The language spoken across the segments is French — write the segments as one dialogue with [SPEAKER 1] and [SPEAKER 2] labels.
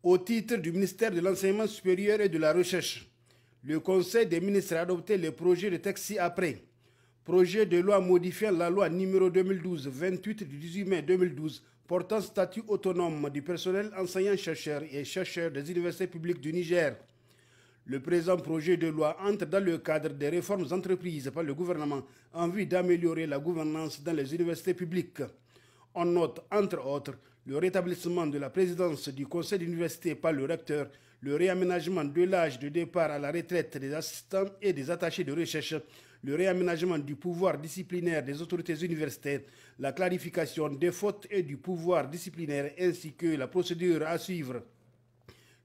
[SPEAKER 1] Au titre du ministère de l'Enseignement supérieur et de la Recherche, le Conseil des ministres a adopté le projet de texte ci-après. Projet de loi modifiant la loi numéro 2012-28 du 18 mai 2012 portant statut autonome du personnel enseignant-chercheur et chercheur des universités publiques du Niger. Le présent projet de loi entre dans le cadre des réformes entreprises par le gouvernement en vue d'améliorer la gouvernance dans les universités publiques. On note, entre autres, le rétablissement de la présidence du conseil d'université par le recteur, le réaménagement de l'âge de départ à la retraite des assistants et des attachés de recherche, le réaménagement du pouvoir disciplinaire des autorités universitaires, la clarification des fautes et du pouvoir disciplinaire ainsi que la procédure à suivre.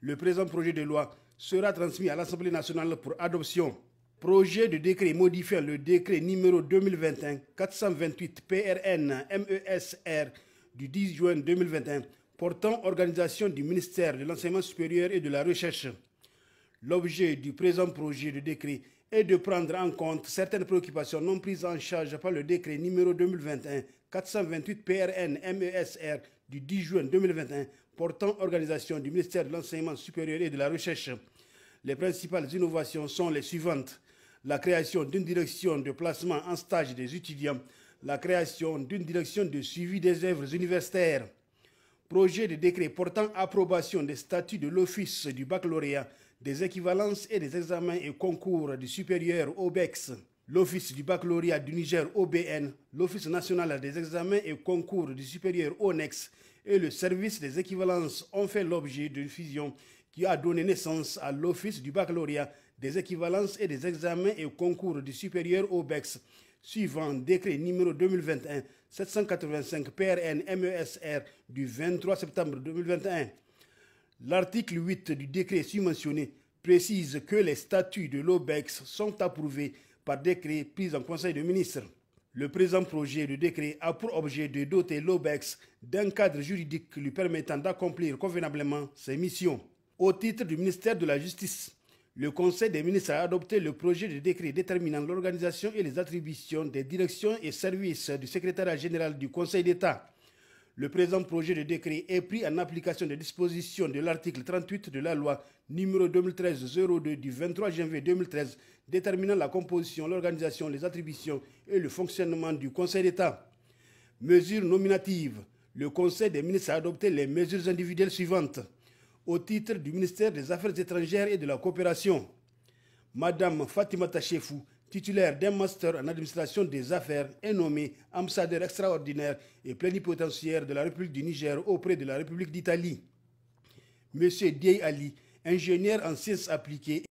[SPEAKER 1] Le présent projet de loi sera transmis à l'Assemblée nationale pour adoption. Projet de décret modifiant le décret numéro 2021-428 PRN-MESR du 10 juin 2021 portant organisation du ministère de l'Enseignement supérieur et de la Recherche. L'objet du présent projet de décret est de prendre en compte certaines préoccupations non prises en charge par le décret numéro 2021-428 PRN-MESR du 10 juin 2021 portant organisation du ministère de l'Enseignement supérieur et de la Recherche. Les principales innovations sont les suivantes. La création d'une direction de placement en stage des étudiants, la création d'une direction de suivi des œuvres universitaires. Projet de décret portant approbation des statuts de l'Office du baccalauréat, des équivalences et des examens et concours du supérieur OBEX, l'Office du baccalauréat du Niger OBN, l'Office national des examens et concours du supérieur ONEX et le service des équivalences ont fait l'objet d'une fusion qui a donné naissance à l'Office du baccalauréat, des équivalences et des examens et concours du supérieur OBEX, suivant décret numéro 2021-785 PRN-MESR du 23 septembre 2021. L'article 8 du décret submentionné précise que les statuts de l'OBEX sont approuvés par décret pris en Conseil des ministres. Le présent projet de décret a pour objet de doter l'OBEX d'un cadre juridique lui permettant d'accomplir convenablement ses missions. Au titre du ministère de la Justice, le Conseil des ministres a adopté le projet de décret déterminant l'organisation et les attributions des directions et services du secrétariat général du Conseil d'État. Le présent projet de décret est pris en application des dispositions de l'article 38 de la loi numéro 2013-02 du 23 janvier 2013 déterminant la composition, l'organisation, les attributions et le fonctionnement du Conseil d'État. Mesures nominatives. Le Conseil des ministres a adopté les mesures individuelles suivantes. Au titre du ministère des Affaires étrangères et de la coopération, Madame Fatimata Chefou, titulaire d'un master en administration des affaires, est nommée ambassadeur extraordinaire et plénipotentiaire de la République du Niger auprès de la République d'Italie. Monsieur Dieye Ali, ingénieur en sciences appliquées